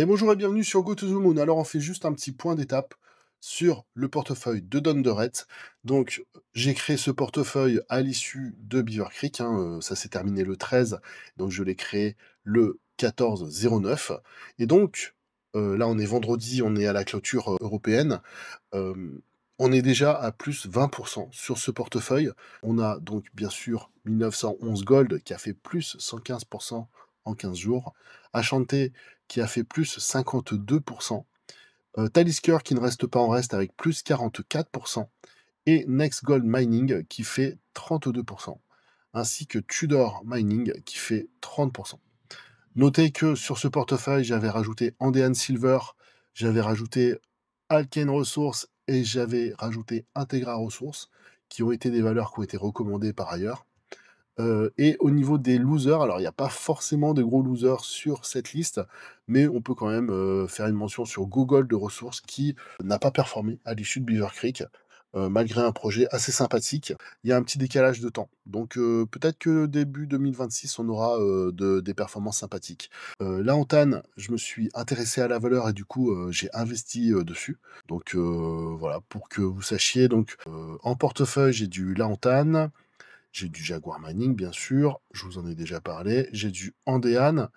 Et bonjour et bienvenue sur Go to the Moon. Alors on fait juste un petit point d'étape sur le portefeuille de Don Dorette. Donc j'ai créé ce portefeuille à l'issue de Beaver Creek, hein, ça s'est terminé le 13, donc je l'ai créé le 14-09. Et donc là on est vendredi, on est à la clôture européenne. Euh, on est déjà à plus 20% sur ce portefeuille. On a donc bien sûr 1911 Gold qui a fait plus 115% en 15 jours. Ashanté qui a fait plus 52%. Talisker qui ne reste pas en reste avec plus 44%. Et Next Gold Mining qui fait 32%. Ainsi que Tudor Mining qui fait 30%. Notez que sur ce portefeuille, j'avais rajouté Andean Silver, j'avais rajouté Alkane Resources et j'avais rajouté Integra Resources, qui ont été des valeurs qui ont été recommandées par ailleurs. Et au niveau des losers, alors il n'y a pas forcément de gros losers sur cette liste, mais on peut quand même faire une mention sur Google de ressources qui n'a pas performé à l'issue de Beaver Creek, malgré un projet assez sympathique. Il y a un petit décalage de temps. Donc peut-être que début 2026, on aura des performances sympathiques. Là, en TAN, je me suis intéressé à la valeur et du coup, j'ai investi dessus. Donc voilà, pour que vous sachiez. Donc en portefeuille, j'ai du Laontan. J'ai du Jaguar Mining, bien sûr, je vous en ai déjà parlé. J'ai du Andean,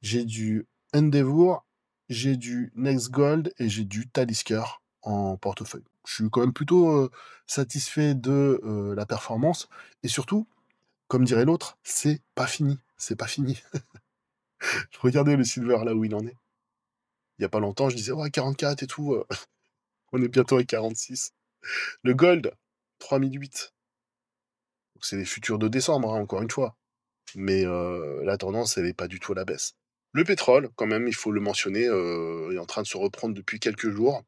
j'ai du Endeavour, j'ai du Next Gold et j'ai du Talisker en portefeuille. Je suis quand même plutôt satisfait de la performance. Et surtout, comme dirait l'autre, c'est pas fini. C'est pas fini. Regardez le silver là où il en est. Il y a pas longtemps, je disais, ouais, 44 et tout. On est bientôt à 46. Le gold, 3008. Donc c'est les futurs de décembre, hein, encore une fois. Mais la tendance, elle n'est pas du tout à la baisse. Le pétrole, quand même, il faut le mentionner, est en train de se reprendre depuis quelques jours.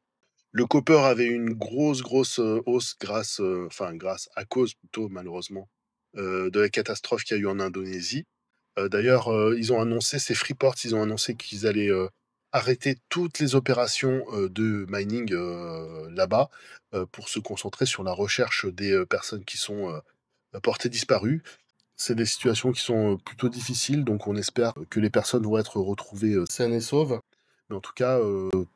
Le copper avait une grosse hausse grâce à cause plutôt malheureusement de la catastrophe qu'il y a eu en Indonésie. D'ailleurs, ils ont annoncé, ces Freeport, ils ont annoncé qu'ils allaient arrêter toutes les opérations de mining là-bas pour se concentrer sur la recherche des personnes qui sont portées disparues. C'est des situations qui sont plutôt difficiles, donc on espère que les personnes vont être retrouvées saines et sauves. Mais en tout cas,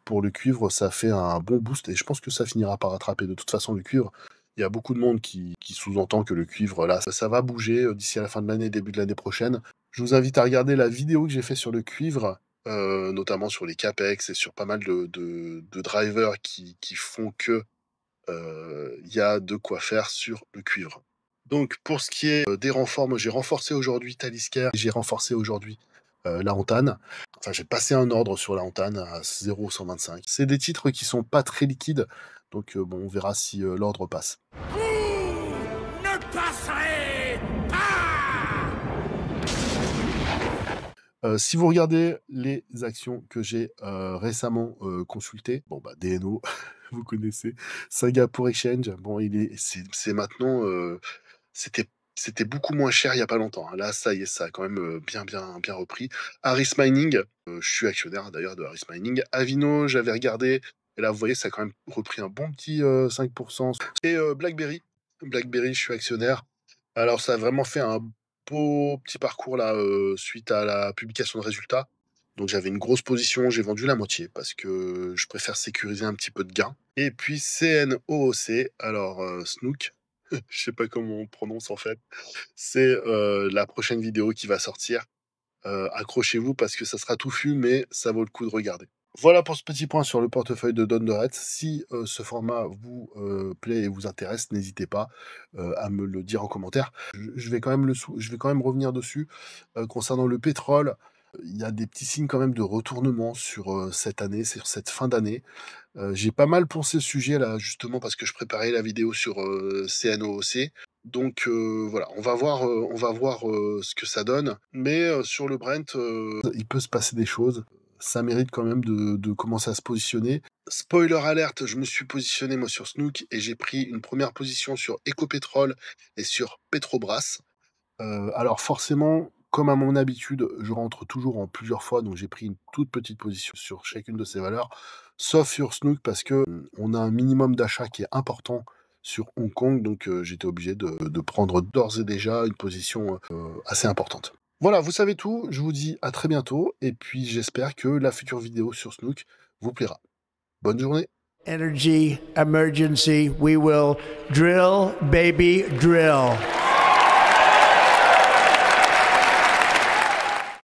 pour le cuivre, ça fait un bon boost et je pense que ça finira par rattraper. De toute façon, le cuivre, il y a beaucoup de monde qui sous-entend que le cuivre, là, ça va bouger d'ici à la fin de l'année, début de l'année prochaine. Je vous invite à regarder la vidéo que j'ai fait sur le cuivre, notamment sur les CAPEX et sur pas mal de drivers qui font que il y a de quoi faire sur le cuivre. Donc pour ce qui est des renforts, moi j'ai renforcé aujourd'hui Talisker, j'ai renforcé aujourd'hui la Antane. Enfin j'ai passé un ordre sur la Antane à 0,125. C'est des titres qui sont pas très liquides, donc bon on verra si l'ordre passe. Vous ne passerez pas! Si vous regardez les actions que j'ai récemment consultées, bon bah DNO, vous connaissez, Singapour Exchange, bon c'est maintenant, c'était c'était beaucoup moins cher il y a pas longtemps, hein. Là ça y est, ça a quand même bien repris. Harris Mining, je suis actionnaire d'ailleurs de Harris Mining. Avino, j'avais regardé, et là vous voyez ça a quand même repris un bon petit 5%. Et BlackBerry, je suis actionnaire. Alors ça a vraiment fait un beau petit parcours là suite à la publication de résultats. Donc j'avais une grosse position, j'ai vendu la moitié parce que je préfère sécuriser un petit peu de gain. Et puis CNOOC, alors Snook, je sais pas comment on prononce en fait, c'est la prochaine vidéo qui va sortir. Accrochez-vous parce que ça sera touffu, mais ça vaut le coup de regarder. Voilà pour ce petit point sur le portefeuille de Don Dorette. Si ce format vous plaît et vous intéresse, n'hésitez pas à me le dire en commentaire. Je vais quand même je vais quand même revenir dessus. Concernant le pétrole, il y a des petits signes quand même de retournement sur cette année, sur cette fin d'année. J'ai pas mal poncé le sujet là, justement parce que je préparais la vidéo sur CNOOC. Donc voilà, on va voir ce que ça donne. Mais sur le Brent, il peut se passer des choses. Ça mérite quand même de commencer à se positionner. Spoiler alerte, je me suis positionné moi sur Snook et j'ai pris une première position sur Ecopétrol et sur Petrobras. Alors forcément, comme à mon habitude, je rentre toujours en plusieurs fois, donc j'ai pris une toute petite position sur chacune de ces valeurs, sauf sur Snook parce que on a un minimum d'achat qui est important sur Hong Kong, donc j'étais obligé de prendre d'ores et déjà une position assez importante. Voilà, vous savez tout. Je vous dis à très bientôt. Et puis, j'espère que la future vidéo sur Snook vous plaira. Bonne journée. Energy emergency. We will drill, baby, drill.